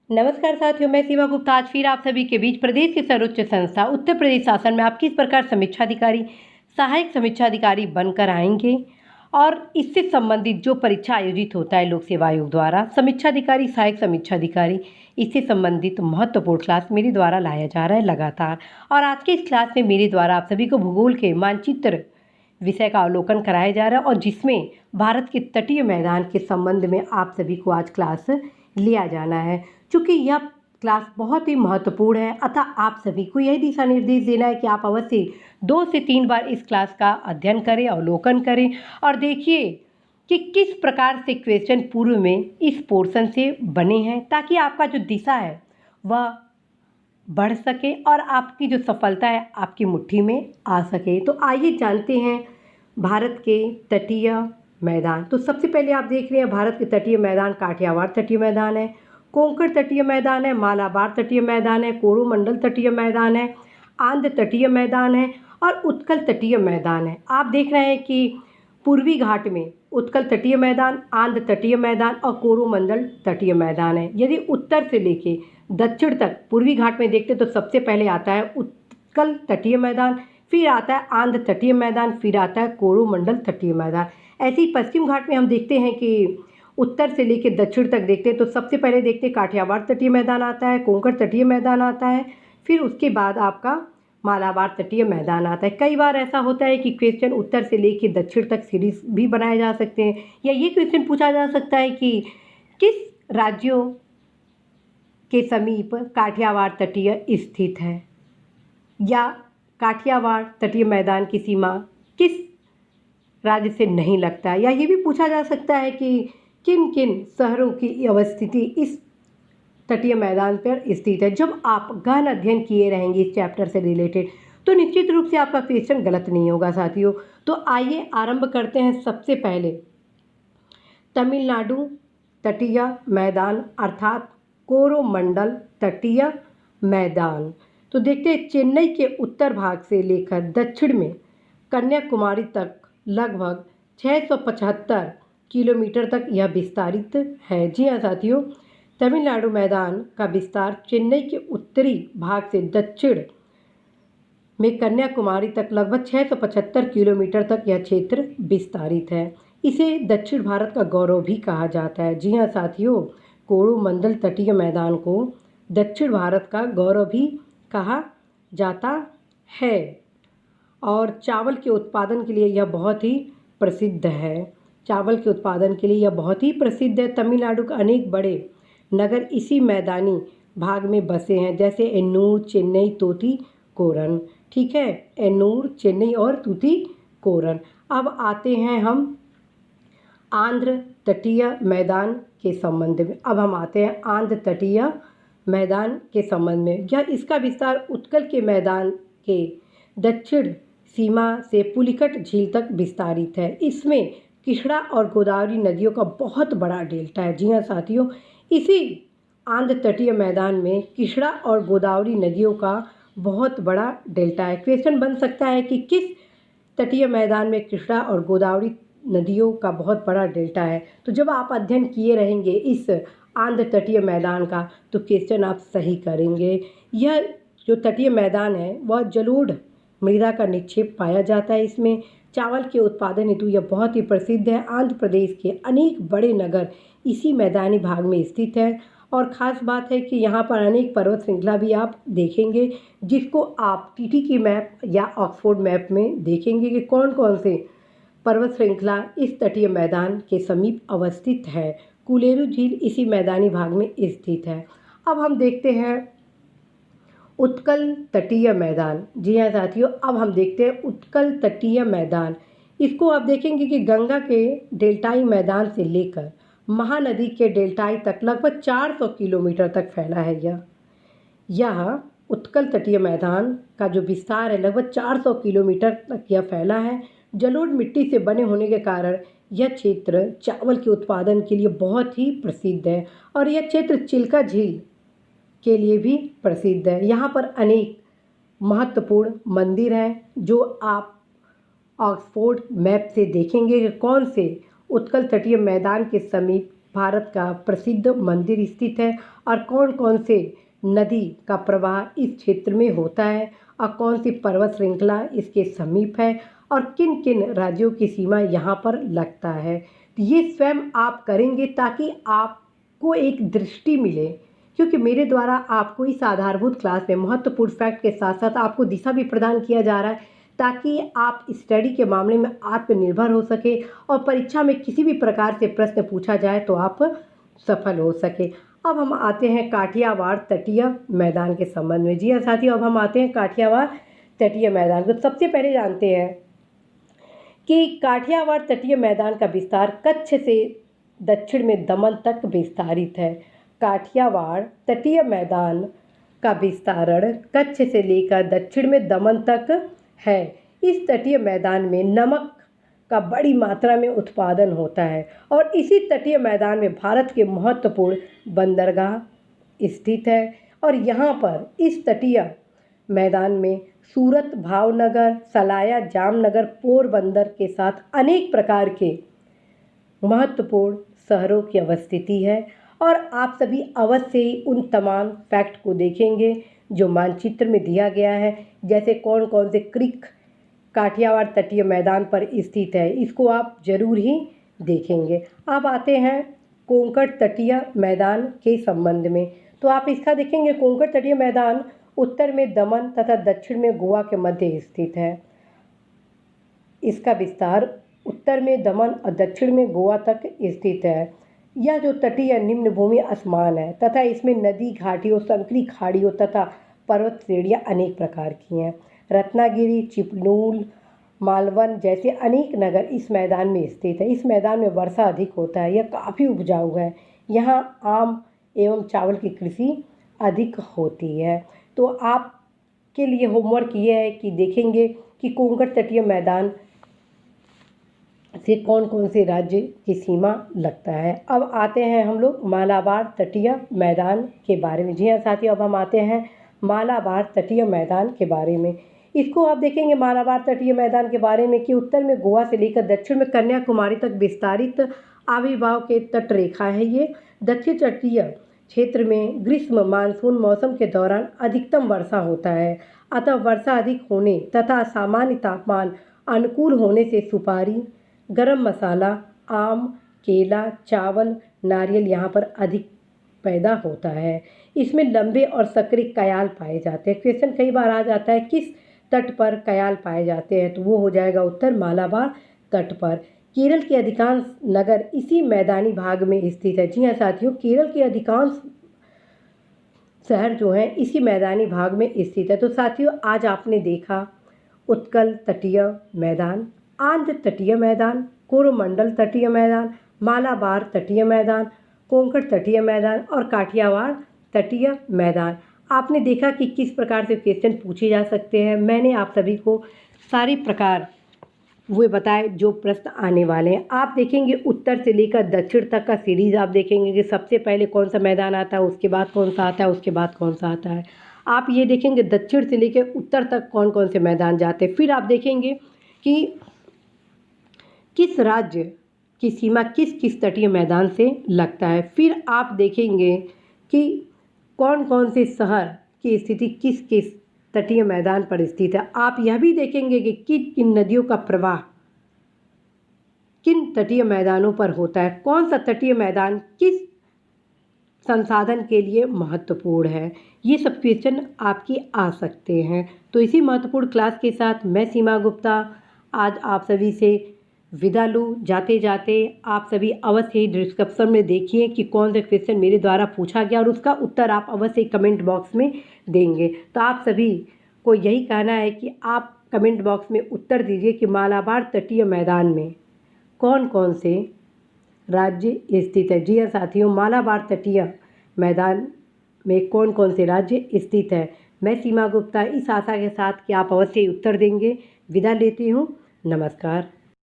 नमस्कार साथियों, मैं सीमा गुप्ता आज फिर आप सभी के बीच प्रदेश की सर्वोच्च संस्था उत्तर प्रदेश शासन में आप किस प्रकार समीक्षाधिकारी, सहायक समीक्षाधिकारी बनकर आएंगे और इससे संबंधित जो परीक्षा आयोजित होता है लोक सेवा आयोग द्वारा समीक्षाधिकारी, सहायक समीक्षाधिकारी, इससे संबंधित महत्वपूर्ण क्लास मेरे द्वारा लाया जा रहा है लगातार। और आज के इस क्लास में मेरे द्वारा आप सभी को भूगोल के मानचित्र विषय का अवलोकन कराया जा रहा है और जिसमें भारत के तटीय मैदान के संबंध में आप सभी को आज क्लास लिया जाना है। चूँकि यह क्लास बहुत ही महत्वपूर्ण है, अतः आप सभी को यही दिशा निर्देश देना है कि आप अवश्य 2 से 3 बार इस क्लास का अध्ययन करें, अवलोकन करें और देखिए कि किस प्रकार से क्वेश्चन पूर्व में इस पोर्शन से बने हैं, ताकि आपका जो दिशा है वह बढ़ सके और आपकी जो सफलता है आपकी मुट्ठी में आ सके। तो आइए जानते हैं भारत के तटीय मैदान। तो सबसे पहले आप देख रहे हैं भारत के तटीय मैदान काठियावाड़ तटीय मैदान है, कोंकण तटीय मैदान है, मालाबार तटीय मैदान है, कोरोमंडल तटीय मैदान है, आंध्र तटीय मैदान है और उत्कल तटीय मैदान है। आप देख रहे हैं कि पूर्वी घाट में उत्कल तटीय मैदान, आंध्र तटीय मैदान और कोरोमंडल तटीय मैदान है। यदि उत्तर से लेके दक्षिण तक पूर्वी घाट में देखते तो सबसे पहले आता है उत्कल तटीय मैदान, फिर आता है आंध्र तटीय मैदान, फिर आता है कोरोमंडल तटीय मैदान। ऐसे ही पश्चिम घाट में हम देखते हैं कि उत्तर से लेकर दक्षिण तक देखते हैं तो सबसे पहले देखते हैं काठियावाड़ तटीय मैदान आता है, कोंकण तटीय मैदान आता है, फिर उसके बाद आपका मालाबार तटीय मैदान आता है। कई बार ऐसा होता है कि क्वेश्चन उत्तर से लेकर दक्षिण तक सीरीज भी बनाए जा सकते हैं, या ये क्वेश्चन पूछा जा सकता है कि किस राज्यों के समीप काठियावाड़ तटीय स्थित है, या काठियावाड़ तटीय मैदान की सीमा किस राज्य से नहीं लगता है, या ये भी पूछा जा सकता है कि किन किन शहरों की अवस्थिति इस तटीय मैदान पर स्थित है। जब आप गहन अध्ययन किए रहेंगे इस चैप्टर से रिलेटेड तो निश्चित रूप से आपका क्वेश्चन गलत नहीं होगा साथियों। तो आइए आरंभ करते हैं। सबसे पहले तमिलनाडु तटीय मैदान अर्थात कोरोमंडल तटीय मैदान। तो देखते हैं चेन्नई के उत्तर भाग से लेकर दक्षिण में कन्याकुमारी तक लगभग 675 किलोमीटर तक यह विस्तारित है। जी हाँ साथियों, तमिलनाडु मैदान का विस्तार चेन्नई के उत्तरी भाग से दक्षिण में कन्याकुमारी तक लगभग 675 किलोमीटर तक यह क्षेत्र विस्तारित है। इसे दक्षिण भारत का गौरव भी कहा जाता है। जी हाँ साथियों, कोरोमंडल तटीय मैदान को दक्षिण भारत का गौरव भी कहा जाता है और चावल के उत्पादन के लिए यह बहुत ही प्रसिद्ध है। चावल के उत्पादन के लिए यह बहुत ही प्रसिद्ध है। तमिलनाडु के अनेक बड़े नगर इसी मैदानी भाग में बसे हैं, जैसे एन्नूर, चेन्नई, तूतीकोरन। ठीक है, एन्नूर, चेन्नई और तूतीकोरन। अब आते हैं हम आंध्र तटीय मैदान के संबंध में। अब हम आते हैं आंध्र तटीय मैदान के संबंध में। यह इसका विस्तार उत्कल के मैदान के दक्षिण सीमा से पुलिकट झील तक विस्तारित है। इसमें कृष्णा और गोदावरी नदियों का बहुत बड़ा डेल्टा है। जी हाँ साथियों, इसी आंध्र तटीय मैदान में कृष्णा और गोदावरी नदियों का बहुत बड़ा डेल्टा है। क्वेश्चन बन सकता है कि किस तटीय मैदान में कृष्णा और गोदावरी नदियों का बहुत बड़ा डेल्टा है। तो जब आप अध्ययन किए रहेंगे इस आंध्र तटीय मैदान का तो क्वेश्चन आप सही करेंगे। यह जो तटीय मैदान है वह जलोढ़ मृदा का निक्षेप पाया जाता है। इसमें चावल के उत्पादन हेतु यह बहुत ही प्रसिद्ध है। आंध्र प्रदेश के अनेक बड़े नगर इसी मैदानी भाग में स्थित है और ख़ास बात है कि यहाँ पर अनेक पर्वत श्रृंखला भी आप देखेंगे, जिसको आप टीटी की मैप या ऑक्सफोर्ड मैप में देखेंगे कि कौन कौन से पर्वत श्रृंखला इस तटीय मैदान के समीप अवस्थित है। कुलेरू झील इसी मैदानी भाग में स्थित है। अब हम देखते हैं उत्कल तटीय मैदान। जी हाँ साथियों, अब हम देखते हैं उत्कल तटीय मैदान। इसको आप देखेंगे कि गंगा के डेल्टाई मैदान से लेकर महानदी के डेल्टाई तक लगभग 400 किलोमीटर तक फैला है। यह उत्कल तटीय मैदान का जो विस्तार है लगभग 400 किलोमीटर तक यह फैला है। जलोढ़ मिट्टी से बने होने के कारण यह क्षेत्र चावल के उत्पादन के लिए बहुत ही प्रसिद्ध है और यह क्षेत्र चिल्का झील के लिए भी प्रसिद्ध है। यहाँ पर अनेक महत्वपूर्ण मंदिर हैं जो आप ऑक्सफोर्ड मैप से देखेंगे कि कौन से उत्कल तटीय मैदान के समीप भारत का प्रसिद्ध मंदिर स्थित है और कौन कौन से नदी का प्रवाह इस क्षेत्र में होता है और कौन सी पर्वत श्रृंखला इसके समीप है और किन किन राज्यों की सीमा यहाँ पर लगता है। तो ये स्वयं आप करेंगे ताकि आपको एक दृष्टि मिले, क्योंकि मेरे द्वारा आपको इस आधारभूत क्लास में महत्वपूर्ण फैक्ट के साथ साथ आपको दिशा भी प्रदान किया जा रहा है ताकि आप स्टडी के मामले में आत्मनिर्भर हो सके और परीक्षा में किसी भी प्रकार से प्रश्न पूछा जाए तो आप सफल हो सके। अब हम आते हैं काठियावाड़ तटीय मैदान के संबंध में। जी हाँ साथियों, अब हम आते हैं काठियावाड़ तटीय मैदान को। सबसे पहले जानते हैं कि काठियावाड़ तटीय मैदान का विस्तार कच्छ से दक्षिण में दमन तक विस्तारित है। काठियावाड़ तटीय मैदान का विस्तारण कच्छ से लेकर दक्षिण में दमन तक है। इस तटीय मैदान में नमक का बड़ी मात्रा में उत्पादन होता है और इसी तटीय मैदान में भारत के महत्वपूर्ण बंदरगाह स्थित है और यहाँ पर इस तटीय मैदान में सूरत, भावनगर, सलाया, जामनगर, पोरबंदर के साथ अनेक प्रकार के महत्वपूर्ण शहरों की अवस्थिति है। और आप सभी अवश्य ही उन तमाम फैक्ट को देखेंगे जो मानचित्र में दिया गया है, जैसे कौन कौन से क्रिक काठियावाड़ तटीय मैदान पर स्थित है, इसको आप जरूर ही देखेंगे। अब आते हैं कोंकण तटीय मैदान के संबंध में। तो आप इसका देखेंगे, कोंकण तटीय मैदान उत्तर में दमन तथा दक्षिण में गोवा के मध्य स्थित है। इसका विस्तार उत्तर में दमन और दक्षिण में गोवा तक स्थित है। यह जो तटीय निम्न भूमि आसमान है तथा इसमें नदी, घाटियों, संकरी खाड़ियों तथा पर्वत श्रेणियाँ अनेक प्रकार की हैं। रत्नागिरी, चिपलून, मालवन जैसे अनेक नगर इस मैदान में स्थित है। इस मैदान में वर्षा अधिक होता है, यह काफ़ी उपजाऊ है। यहाँ आम एवं चावल की कृषि अधिक होती है। तो आपके लिए होमवर्क ये है कि देखेंगे कि कोंकण तटीय मैदान से कौन कौन से राज्य की सीमा लगता है। अब आते हैं हम लोग मालाबार तटीय मैदान के बारे में। जी हाँ साथियों, अब हम आते हैं मालाबार तटीय मैदान के बारे में। इसको आप देखेंगे मालाबार तटीय मैदान के बारे में कि उत्तर में गोवा से लेकर दक्षिण में कन्याकुमारी तक विस्तारित आविर्भाव के तट रेखा है। ये दक्षिण तटीय क्षेत्र में ग्रीष्म मानसून मौसम के दौरान अधिकतम वर्षा होता है, अतः वर्षा अधिक होने तथा सामान्य तापमान अनुकूल होने से सुपारी, गरम मसाला, आम, केला, चावल, नारियल यहाँ पर अधिक पैदा होता है। इसमें लंबे और संकरे कयाल पाए जाते हैं। क्वेश्चन कई बार आ जाता है किस तट पर कयाल पाए जाते हैं, तो वो हो जाएगा उत्तर मालाबार तट पर। केरल के अधिकांश नगर इसी मैदानी भाग में स्थित है। जी हाँ साथियों, केरल के अधिकांश शहर जो हैं इसी मैदानी भाग में स्थित है। तो साथियों, आज आपने देखा उत्कल तटीय मैदान, आंध्र तटीय मैदान, कोरोमंडल तटीय मैदान, मालाबार तटीय मैदान, कोंकण तटीय मैदान और काठियावाड़ तटीय मैदान। आपने देखा कि किस प्रकार से क्वेश्चन पूछे जा सकते हैं। मैंने आप सभी को सारे प्रकार वो बताए जो प्रश्न आने वाले हैं। आप देखेंगे उत्तर से लेकर दक्षिण तक का सीरीज आप देखेंगे कि सबसे पहले कौन सा मैदान आता है, उसके बाद कौन सा आता है, उसके बाद कौन सा आता है। आप ये देखेंगे दक्षिण से लेकर उत्तर तक कौन कौन से मैदान जाते हैं। फिर आप देखेंगे कि किस राज्य की सीमा किस किस तटीय मैदान से लगता है। फिर आप देखेंगे कि कौन कौन से शहर की स्थिति किस किस तटीय मैदान पर स्थित है। आप यह भी देखेंगे कि किन किन नदियों का प्रवाह किन तटीय मैदानों पर होता है, कौन सा तटीय मैदान किस संसाधन के लिए महत्वपूर्ण है। ये सब क्वेश्चन आपकी आ सकते हैं। तो इसी महत्वपूर्ण क्लास के साथ मैं सीमा गुप्ता आज आप सभी से विदा लूँ। जाते जाते आप सभी अवश्य ही डिस्क्रिप्शन में देखिए कि कौन सा क्वेश्चन मेरे द्वारा पूछा गया और उसका उत्तर आप अवश्य कमेंट बॉक्स में देंगे। तो आप सभी को यही कहना है कि आप कमेंट बॉक्स में उत्तर दीजिए कि मालाबार तटीय मैदान में कौन कौन से राज्य स्थित है। जी हाँ साथियों, मालाबार तटीय मैदान में कौन कौन से राज्य स्थित है। मैं सीमा गुप्ता इस आशा के साथ कि आप अवश्य उत्तर देंगे विदा लेती हूँ। नमस्कार।